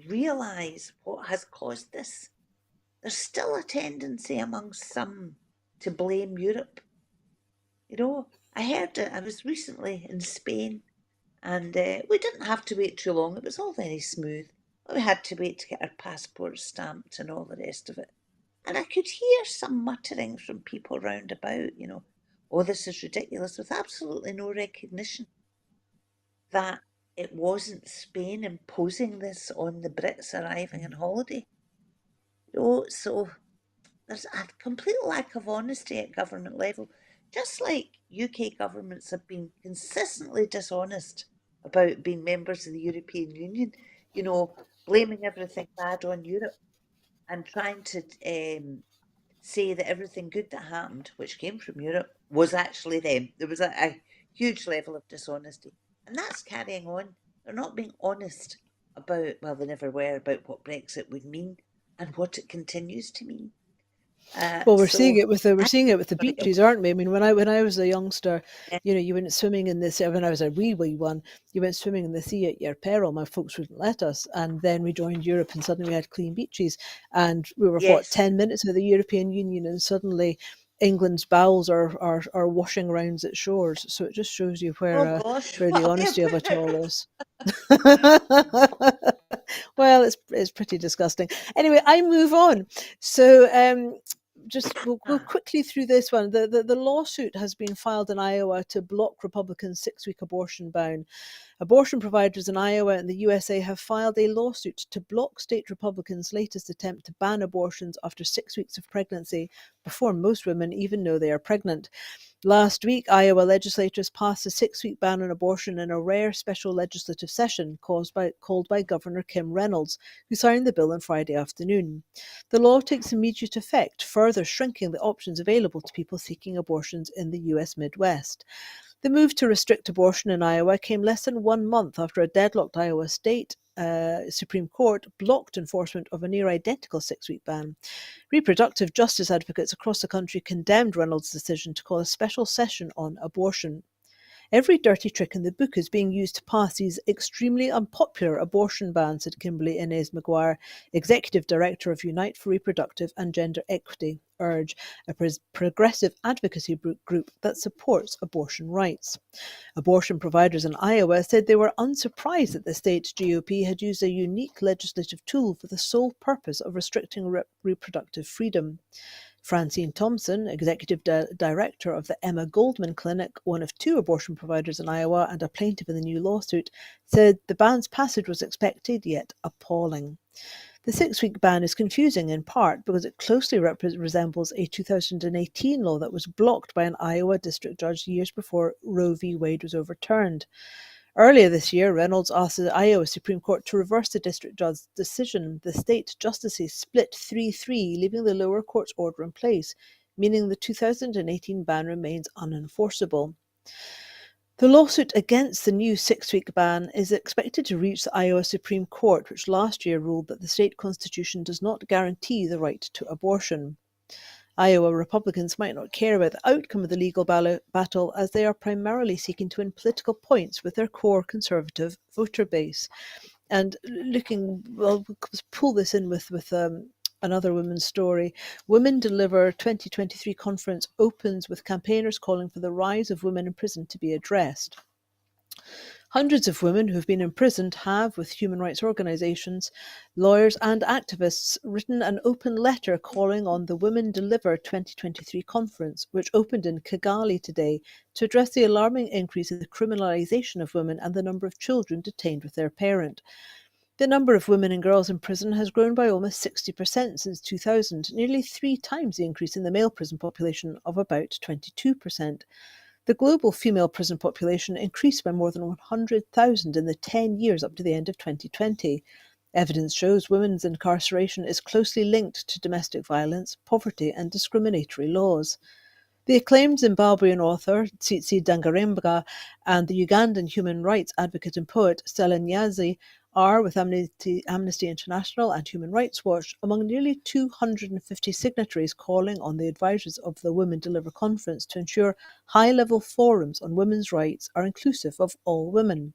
Speaker 2: realise what has caused this. There's still a tendency among some to blame Europe. You know, I heard it. I was recently in Spain and we didn't have to wait too long. It was all very smooth. But we had to wait to get our passports stamped and all the rest of it. And I could hear some muttering from people round about, oh, this is ridiculous, with absolutely no recognition that it wasn't Spain imposing this on the Brits arriving on holiday. So there's a complete lack of honesty at government level, just like UK governments have been consistently dishonest about being members of the European Union, blaming everything bad on Europe and trying to say that everything good that happened, which came from Europe, was actually them. There was a huge level of dishonesty. And that's carrying on. They're not being honest about, well, they never were, about what Brexit would mean and what it continues to mean.
Speaker 1: Well, we're seeing
Speaker 2: So
Speaker 1: it with the
Speaker 2: I got
Speaker 1: beaches, aren't we? I mean, when I was a youngster,
Speaker 2: yeah,
Speaker 1: you went swimming in this. When I was a wee one, you went swimming in the sea at your peril. My folks wouldn't let us, and then we joined Europe, and suddenly we had clean beaches, and we were what
Speaker 2: yes.
Speaker 1: 10 minutes of the European Union, and suddenly England's bowels are washing around its shores. So it just shows you
Speaker 2: Oh gosh,
Speaker 1: where the
Speaker 2: what a way of
Speaker 1: honesty of
Speaker 2: putting
Speaker 1: it all
Speaker 2: it.
Speaker 1: is. Well, it's pretty disgusting. Anyway, I move on. So just we'll go
Speaker 2: Ah,
Speaker 1: quickly through this one. The lawsuit has been filed in Iowa to block Republicans' 6-week abortion ban. Abortion providers in Iowa and the USA have filed a lawsuit to block state Republicans' latest attempt to ban abortions after 6 weeks of pregnancy, before most women even know they are pregnant. Last week, Iowa legislators passed a 6-week ban on abortion in a rare special legislative session called by Governor Kim Reynolds, who signed the bill on Friday afternoon. The law takes immediate effect, further shrinking the options available to people seeking abortions in the US Midwest. The move to restrict abortion in Iowa came less than 1 month after a deadlocked Iowa State Supreme Court blocked enforcement of a near identical 6-week ban. Reproductive justice advocates across the country condemned Reynolds' decision to call a special session on abortion. Every dirty trick in the book is being used to pass these extremely unpopular abortion bans, said Kimberly Inez McGuire, Executive Director of Unite for Reproductive and Gender Equity, URGE, a progressive advocacy group that supports abortion rights. Abortion providers in Iowa said they were unsurprised that the state's GOP had used a unique legislative tool for the sole purpose of restricting reproductive freedom. Francine Thompson, executive director of the Emma Goldman Clinic, one of 2 abortion providers in Iowa and a plaintiff in the new lawsuit, said the ban's passage was expected yet appalling. The 6-week ban is confusing in part because it closely resembles a 2018 law that was blocked by an Iowa district judge years before Roe v. Wade was overturned. Earlier this year, Reynolds asked the Iowa Supreme Court to reverse the district judge's decision. The state justices split 3-3, leaving the lower court's order in place, meaning the 2018 ban remains unenforceable. The lawsuit against the new 6-week ban is expected to reach the Iowa Supreme Court, which last year ruled that the state constitution does not guarantee the right to abortion. Iowa Republicans might not care about the outcome of the legal battle, as they are primarily seeking to win political points with their core conservative voter base. And we'll pull this in with another women's story. Women Deliver 2023 conference opens with campaigners calling for the rise of women in prison to be addressed. Hundreds of women who have been imprisoned have, with human rights organisations, lawyers and activists, written an open letter calling on the Women Deliver 2023 conference, which opened in Kigali today, to address the alarming increase in the criminalisation of women and the number of children detained with their parent. The number of women and girls in prison has grown by almost 60% since 2000, nearly 3 times the increase in the male prison population of about 22%. The global female prison population increased by more than 100,000 in the 10 years up to the end of 2020. Evidence shows women's incarceration is closely linked to domestic violence, poverty, and discriminatory laws. The acclaimed Zimbabwean author Tsitsi Dangarembga and the Ugandan human rights advocate and poet Stella Nyazi are, with Amnesty International and Human Rights Watch, among nearly 250 signatories calling on the advisors of the Women Deliver Conference to ensure high-level forums on women's rights are inclusive of all women.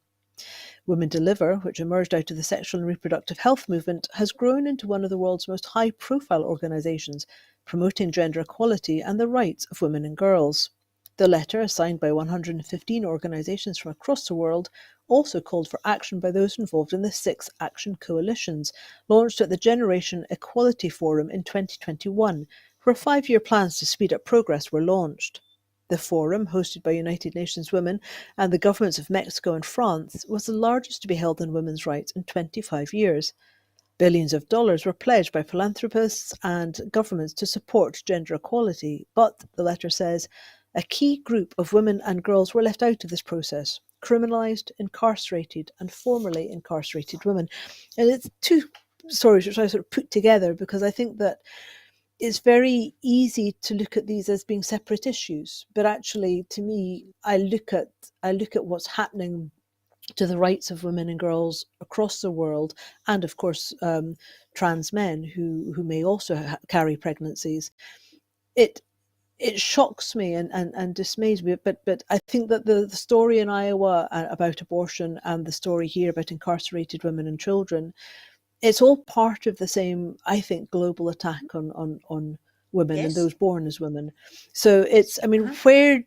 Speaker 1: Women Deliver, which emerged out of the sexual and reproductive health movement, has grown into one of the world's most high-profile organisations, promoting gender equality and the rights of women and girls. The letter, signed by 115 organisations from across the world, also called for action by those involved in the 6 action coalitions, launched at the Generation Equality Forum in 2021, where 5-year plans to speed up progress were launched. The forum, hosted by United Nations Women and the governments of Mexico and France, was the largest to be held on women's rights in 25 years. Billions of dollars were pledged by philanthropists and governments to support gender equality, but, the letter says, a key group of women and girls were left out of this process: criminalised, incarcerated, and formerly incarcerated women. And it's two stories which I sort of put together because I think that it's very easy to look at these as being separate issues, but actually, to me, I look at what's happening to the rights of women and girls across the world, and of course, trans men who may also carry pregnancies. It it shocks me and dismays me, but I think that the story in Iowa about abortion and the story here about incarcerated women and children, it's all part of the same, I think, global attack on women and
Speaker 2: Yes.
Speaker 1: those born as women. So it's, I mean,
Speaker 2: Uh-huh.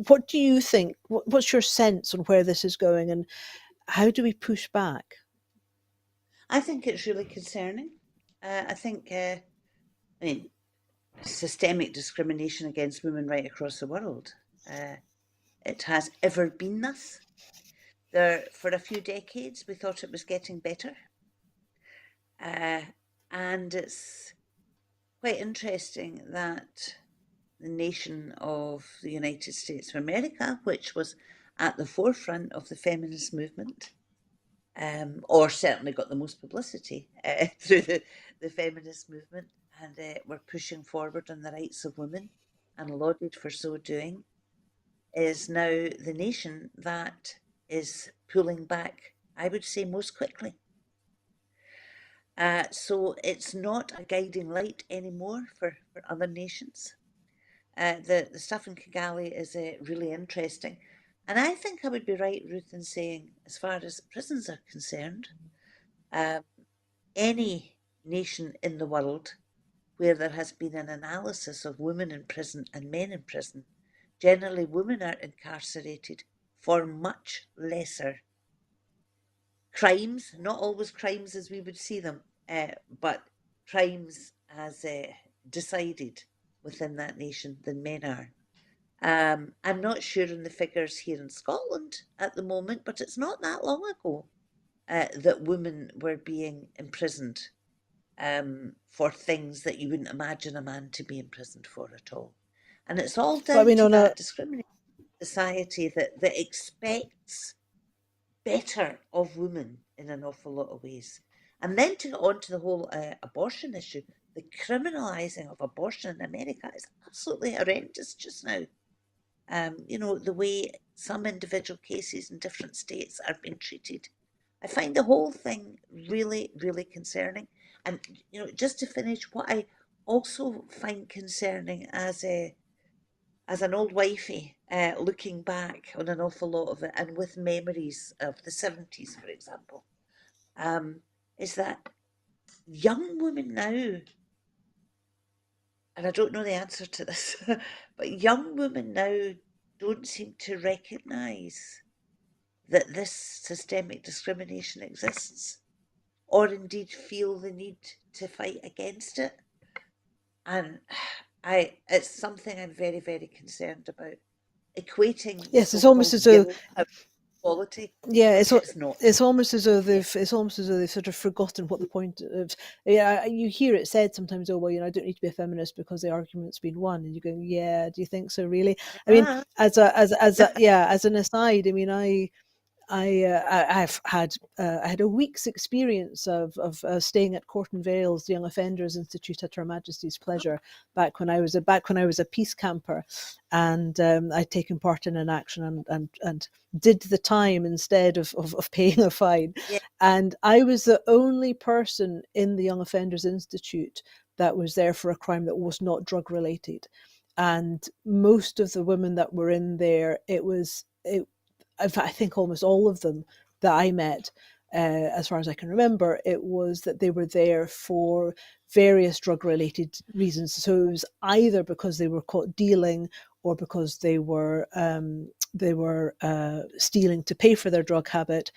Speaker 1: what do you think? What's your sense on where this is going, and how do we push back?
Speaker 2: I think it's really concerning. I think, I mean, systemic discrimination against women right across the world. Uh, it has ever been thus. There, for a few decades, we thought it was getting better. Uh, and it's quite interesting that the nation of the United States of America, which was at the forefront of the feminist movement, or certainly got the most publicity through the feminist movement, and were pushing forward on the rights of women and lauded for so doing, is now the nation that is pulling back, I would say, most quickly. So it's not a guiding light anymore for other nations. The stuff in Kigali is really interesting. And I think I would be right, Ruth, in saying, as far as prisons are concerned, uh, any nation in the world where there has been an analysis of women in prison and men in prison, generally women are incarcerated for much lesser crimes, not always crimes as we would see them, but crimes as decided within that nation than men are. I'm not sure on the figures here in Scotland at the moment, but it's not that long ago that women were being imprisoned for things that you wouldn't imagine a man to be imprisoned for at all. And it's all
Speaker 1: But I
Speaker 2: down
Speaker 1: mean,
Speaker 2: to
Speaker 1: on a
Speaker 2: that discriminating society that expects better of women in an awful lot of ways. And then to get on to the whole abortion issue, the criminalising of abortion in America is absolutely horrendous just now. The way some individual cases in different states are being treated. I find the whole thing really, really concerning. And, just to finish, what I also find concerning as an old wifey, looking back on an awful lot of it and with memories of the 70s, for example, um, is that young women now, and I don't know the answer to this, but young women now don't seem to recognise that this systemic discrimination exists, or indeed feel the need to fight against it. And it's something I'm very, very concerned about. Equating the
Speaker 1: yes, it's almost as
Speaker 2: so-called
Speaker 1: though
Speaker 2: girl power equality,
Speaker 1: Yeah,
Speaker 2: which it's not.
Speaker 1: it's almost as though
Speaker 2: Yeah.
Speaker 1: they've sort of forgotten what the point of. Yeah, you hear it said sometimes. Oh well, I don't need to be a feminist because the argument's been won, and you go, yeah, do you think so? Really? I mean,
Speaker 2: Ah,
Speaker 1: as an aside, I mean, I've had I had a week's experience of staying at Corton Vale's Young Offenders Institute at Her Majesty's pleasure back when I was a peace camper, and I'd taken part in an action and did the time instead of paying a fine,
Speaker 2: yeah.
Speaker 1: and I was the only person in the Young Offenders Institute that was there for a crime that was not drug related, and most of the women that were in there, in fact, I think almost all of them that I met, as far as I can remember, it was that they were there for various drug related reasons. So it was either because they were caught dealing or because they were stealing to pay for their drug habit.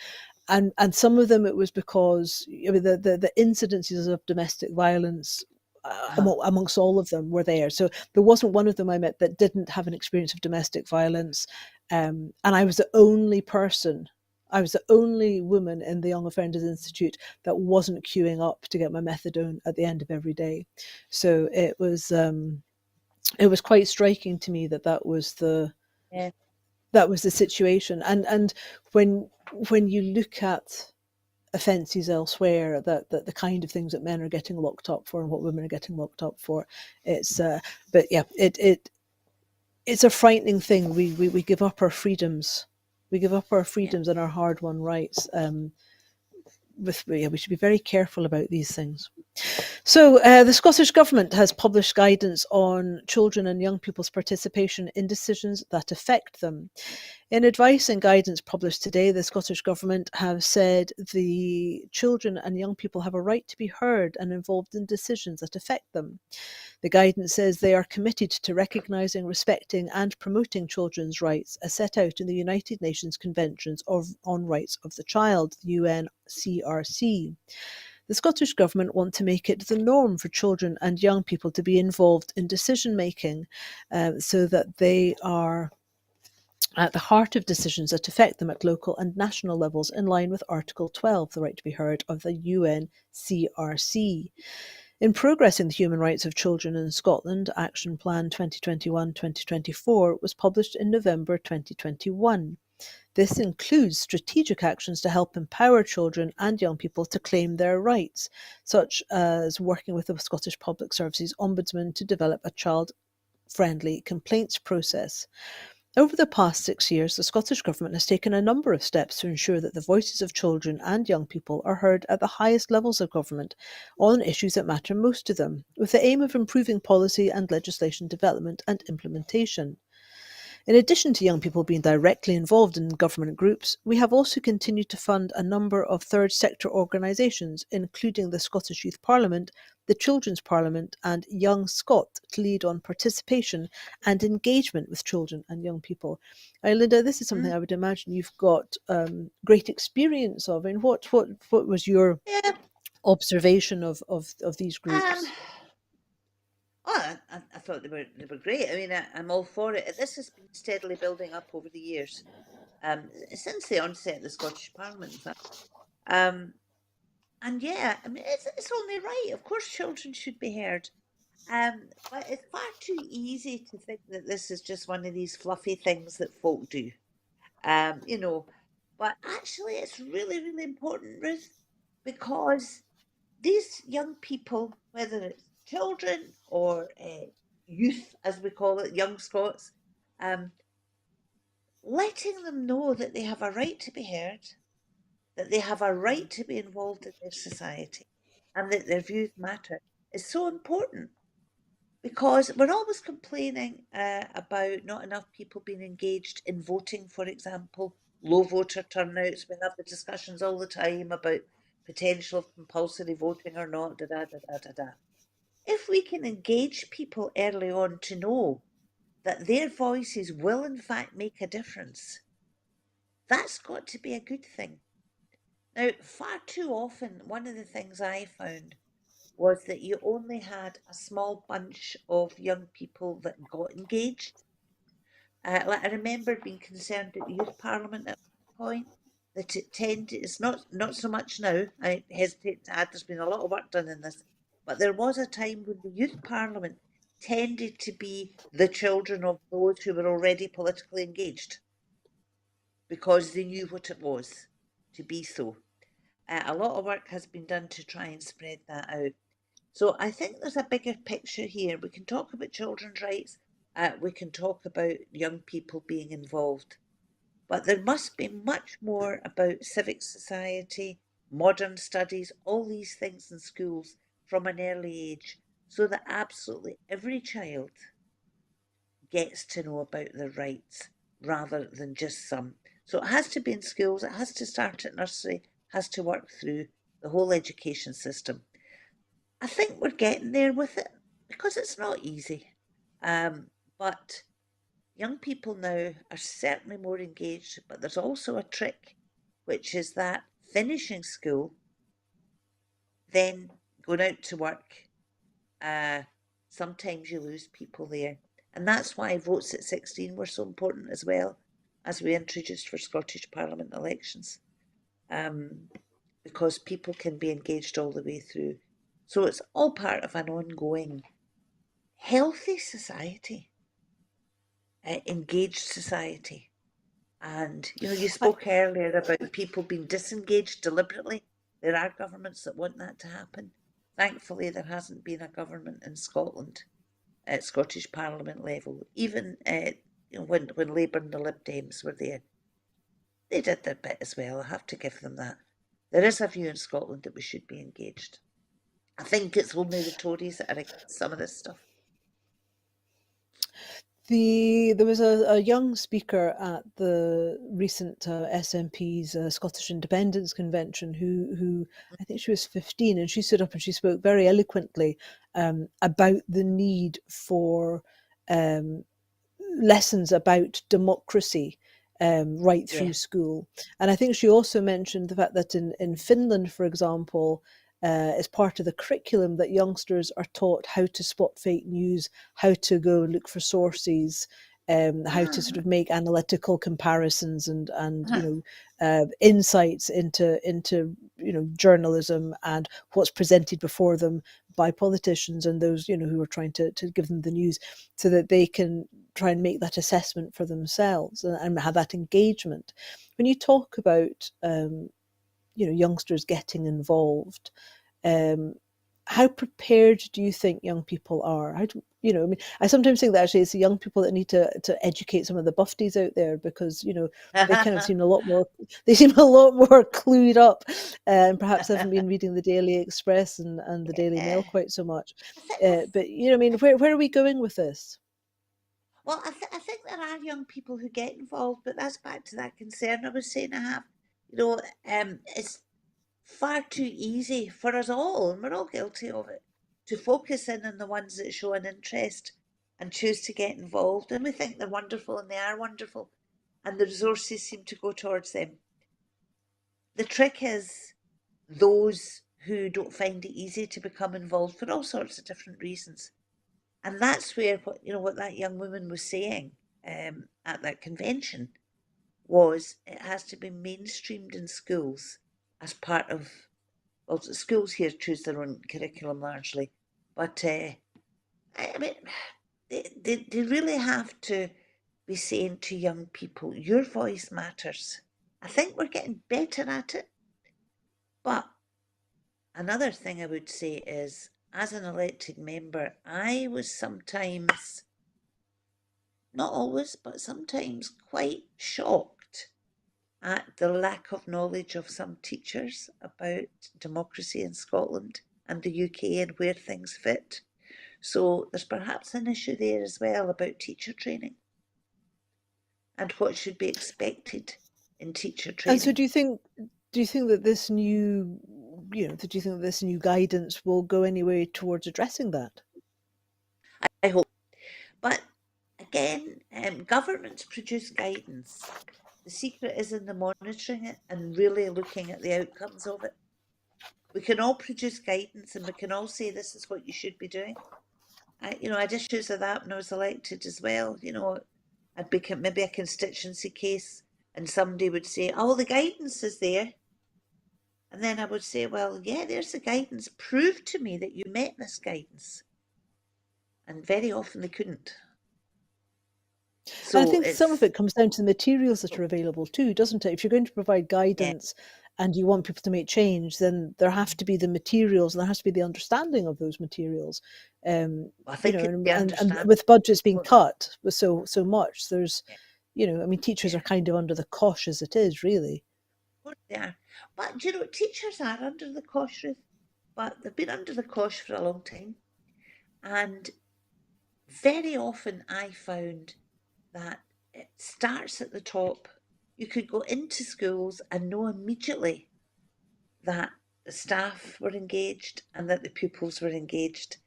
Speaker 1: And some of them it was because the incidences of domestic violence
Speaker 2: Uh-huh.
Speaker 1: amongst all of them were there. So there wasn't one of them I met that didn't have an experience of domestic violence. And I was the only person, I was the only woman in the Young Offenders Institute that wasn't queuing up to get my methadone at the end of every day. So it was quite striking to me that
Speaker 2: Yeah.
Speaker 1: that was the situation. And when when you look at offences elsewhere, that the kind of things that men are getting locked up for and what women are getting locked up for, it's but yeah, it's a frightening thing. We give up our freedoms, we give up our
Speaker 2: Yeah.
Speaker 1: freedoms and our hard-won rights. Yeah, we should be very careful about these things. So, the Scottish Government has published guidance on children and young people's participation in decisions that affect them. In advice and guidance published today, the Scottish Government have said the children and young people have a right to be heard and involved in decisions that affect them. The guidance says they are committed to recognising, respecting, and promoting children's rights as set out in the United Nations Conventions on Rights of the Child, UNCRC. The Scottish Government want to make it the norm for children and young people to be involved in decision making, so that they are at the heart of decisions that affect them at local and national levels, in line with Article 12, the right to be heard, of the UNCRC. In Progressing the Human Rights of Children in Scotland, Action Plan 2021-2024 was published in November 2021. This includes strategic actions to help empower children and young people to claim their rights, such as working with the Scottish Public Services Ombudsman to develop a child-friendly complaints process. Over the past 6 years, the Scottish Government has taken a number of steps to ensure that the voices of children and young people are heard at the highest levels of government on issues that matter most to them, with the aim of improving policy and legislation development and implementation. In addition to young people being directly involved in government groups, we have also continued to fund a number of third sector organisations, including the Scottish Youth Parliament, the Children's Parliament, and Young Scot, to lead on participation and engagement with children and young people. Linda, this is something
Speaker 2: Mm.
Speaker 1: I would imagine you've got great experience of. And what was your
Speaker 2: Yeah.
Speaker 1: observation of these
Speaker 2: Um,
Speaker 1: groups?
Speaker 2: I thought they were great. I mean, I'm all for it. This has been steadily building up over the years, since the onset of the Scottish Parliament, in fact. Um, and yeah, I mean, it's only right. Of course, children should be heard. But it's far too easy to think that this is just one of these fluffy things that folk do. You know, but actually, it's really, really important, Ruth, because these young people, whether it's children or youth, as we call it, young Scots, um, letting them know that they have a right to be heard, that they have a right to be involved in their society, and that their views matter is so important. Because we're always complaining about not enough people being engaged in voting, for example, low voter turnouts. We have the discussions all the time about potential of compulsory voting or not, da da da da da da. If we can engage people early on to know that their voices will in fact make a difference, that's got to be a good thing. Now, far too often, one of the things I found was that you only had a small bunch of young people that got engaged. Like I remember being concerned at the youth parliament. point that it's not so much now. I hesitate to add there's been a lot of work done in this, but there was a time when the youth parliament tended to be the children of those who were already politically engaged because they knew what it was to be so. A lot of work has been done to try and spread that out. So I think there's a bigger picture here. We can talk about children's rights, we can talk about young people being involved, but there must be much more about civic society, modern studies, all these things in schools from an early age, so that absolutely every child gets to know about their rights rather than just some. So it has to be in schools, it has to start at nursery, has to work through the whole education system. I think we're getting there with it because it's not easy. But young people now are certainly more engaged, but there's also a trick, which is that finishing school, then going out to work, uh, sometimes you lose people there. And that's why votes at 16 were so important as well as we introduced for Scottish Parliament elections, um, because people can be engaged all the way through. So it's all part of an ongoing healthy society, engaged society. And you
Speaker 1: I,
Speaker 2: spoke earlier about people being disengaged deliberately. There are governments that want that to happen. Thankfully, there hasn't been a government in Scotland at Scottish Parliament level. Even when Labour and the Lib Dems were there, they did their bit as well. I have to give them that. There is a view in Scotland that we should be engaged. I think it's only the Tories that are against some of this stuff.
Speaker 1: there was a young speaker at the recent SNP's Scottish Independence Convention who I think she was 15, and she stood up and she spoke very eloquently about the need for um, lessons about democracy right
Speaker 2: Yeah.
Speaker 1: through school. And I think she also mentioned the fact that in Finland, for example, as part of the curriculum, that youngsters are taught how to spot fake news, how to go look for sources, how to sort
Speaker 2: Ah,
Speaker 1: of make analytical comparisons and
Speaker 2: ah,
Speaker 1: insights into journalism and what's presented before them by politicians and those who are trying to give them the news, so that they can try and make that assessment for themselves and have that engagement. When you talk about youngsters getting involved, um, how prepared do you think young people are? How do, I mean, I sometimes think that actually it's the young people that need to educate some of the bufties out there, because they kind of
Speaker 2: ah.
Speaker 1: seem a lot more they seem a lot more clued up, and perhaps haven't been reading the Daily Express and the Daily Mail
Speaker 2: Yeah.
Speaker 1: quite so much.
Speaker 2: I think,
Speaker 1: But I mean, where are we going with this?
Speaker 2: well, I think there are young people who get involved, but that's back to that concern I was saying I have. It's far too easy for us all, and we're all guilty of it, to focus in on the ones that show an interest and choose to get involved. And we think they're wonderful, and they are wonderful, and the resources seem to go towards them. The trick is those who don't find it easy to become involved for all sorts of different reasons. And that's where what that young woman was saying at that convention was it has to be mainstreamed in schools as part of, well, schools here choose their own curriculum largely, but I mean, they really have to be saying to young people, your voice matters. I think we're getting better at it, but another thing I would say is, as an elected member, I was sometimes, not always, but sometimes quite shocked at the lack of knowledge of some teachers about democracy in Scotland and the UK and where things fit. So there's perhaps an issue there as well about teacher training and what should be expected in teacher
Speaker 1: And so
Speaker 2: training.
Speaker 1: do you think that this new do you think that this new guidance will go any way towards addressing that?
Speaker 2: I hope. But again, governments produce guidance. The secret is in the monitoring it and really looking at the outcomes of it. We can all produce guidance and we can all say this is what you should be doing. I had issues of that when I was elected as well. I'd become maybe a constituency case and somebody would say, "Oh, the guidance is there." And then I would say, "Well, yeah, there's the guidance. Prove to me that you met this guidance." And very often they couldn't.
Speaker 1: And I
Speaker 2: So
Speaker 1: think some of
Speaker 2: it's
Speaker 1: it comes down to the materials that are available too, doesn't it? If you're going to provide
Speaker 2: yeah,
Speaker 1: guidance and you want people to make change, then there have to be the materials, and there has to be the understanding of those materials.
Speaker 2: I
Speaker 1: You
Speaker 2: think
Speaker 1: know,
Speaker 2: it's the
Speaker 1: and
Speaker 2: understanding.
Speaker 1: with budgets being
Speaker 2: Important.
Speaker 1: cut with so much, there's,
Speaker 2: Yeah,
Speaker 1: I mean, teachers
Speaker 2: yeah,
Speaker 1: are kind of under the cosh as it is, really.
Speaker 2: of course they are. But do you know, teachers are under the cosh, Ruth, but they've been under the cosh for a long time. And very often I found that it starts at the top. You could go into schools and know immediately that the staff were engaged and that the pupils were engaged.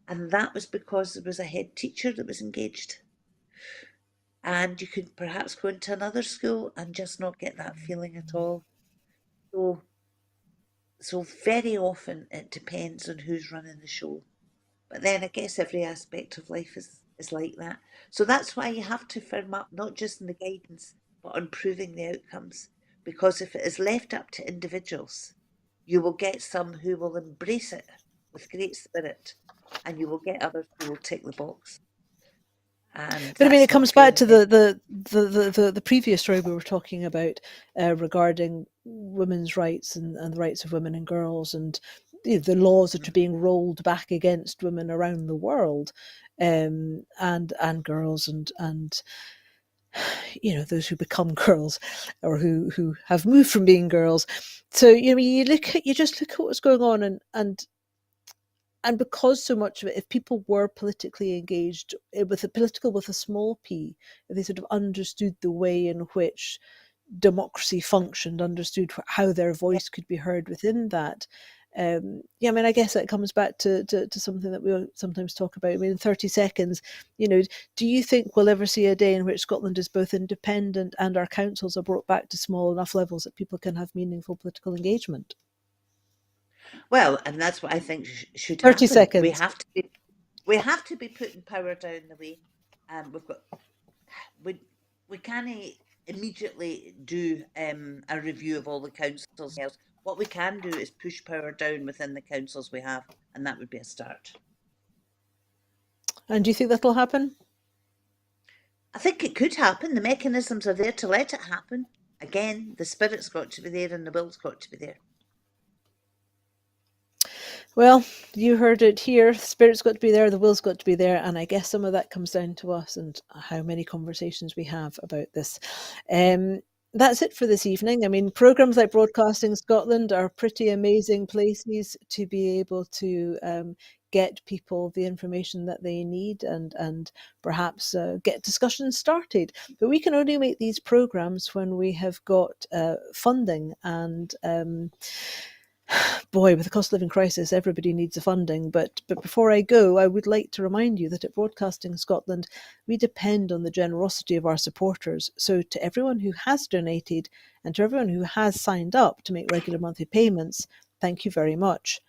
Speaker 2: And that was because there was a head teacher that was engaged. And you could perhaps go into another school and just not get that feeling at all. So, so very often it depends on who's running the show. But then I guess every aspect of life is like that. So that's why you have to firm up, not just in the guidance, but on proving the outcomes. Because if it is left up to individuals, you will get some who will embrace it with great spirit, and you will get others who will tick the box. And
Speaker 1: But I mean,
Speaker 2: that's
Speaker 1: it
Speaker 2: not
Speaker 1: comes back
Speaker 2: fair
Speaker 1: to
Speaker 2: on it.
Speaker 1: the previous story we were talking about regarding women's rights and the rights of women and girls, and the laws that are being rolled back against women around the world, and girls and those who become girls or who have moved from being girls. So you just look at what's going on, and because so much of it, if people were politically engaged with a political with a small p, if they sort of understood the way in which democracy functioned, understood how their
Speaker 2: Yeah.
Speaker 1: voice could be heard within that. Yeah, I mean, I guess that comes back to something that we sometimes talk about. I mean, in 30 seconds, do you think we'll ever see a day in which Scotland is both independent and our councils are brought back to small enough levels that people can have meaningful political engagement?
Speaker 2: Well, and that's what I think should
Speaker 1: 30
Speaker 2: happen.
Speaker 1: seconds.
Speaker 2: We have to be putting power down the way. We've got we we can't immediately do a review of all the councils. What we can do is push power down within the councils we have, and that would be a start.
Speaker 1: And do you think that'll happen?
Speaker 2: I think it could happen. The mechanisms are there to let it happen. Again, the spirit's got to be there and the will's got to be there.
Speaker 1: Well, you heard it here. The spirit's got to be there, the will's got to be there, and I guess some of that comes down to us and how many conversations we have about this. Um, that's it for this evening. I mean, programs like Broadcasting Scotland are pretty amazing places to be able to get people the information that they need and perhaps get discussions started. But we can only make these programs when we have got funding and. Boy, with the cost of living crisis, everybody needs the funding. But before I go, I would like to remind you that at Broadcasting Scotland, we depend on the generosity of our supporters. So to everyone who has donated and to everyone who has signed up to make regular monthly payments, thank you very much.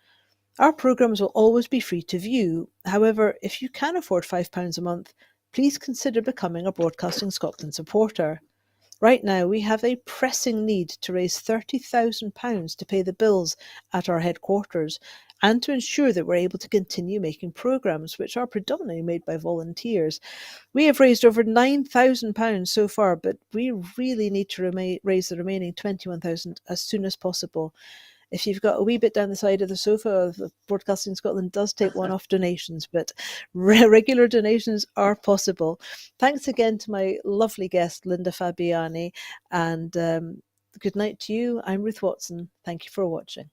Speaker 1: Our programmes will always be free to view. However, if you can afford £5 a month, please consider becoming a Broadcasting Scotland supporter. Right now, we have a pressing need to raise £30,000 to pay the bills at our headquarters and to ensure that we're able to continue making programmes, which are predominantly made by volunteers. We have raised over £9,000 so far, but we really need to raise the remaining 21,000 as soon as possible. If you've got a wee bit down the side of the sofa, the Broadcasting Scotland does take one-off donations, but regular donations are possible. Thanks again to my lovely guest, Linda Fabiani, and good night to you. I'm Ruth Watson. Thank you for watching.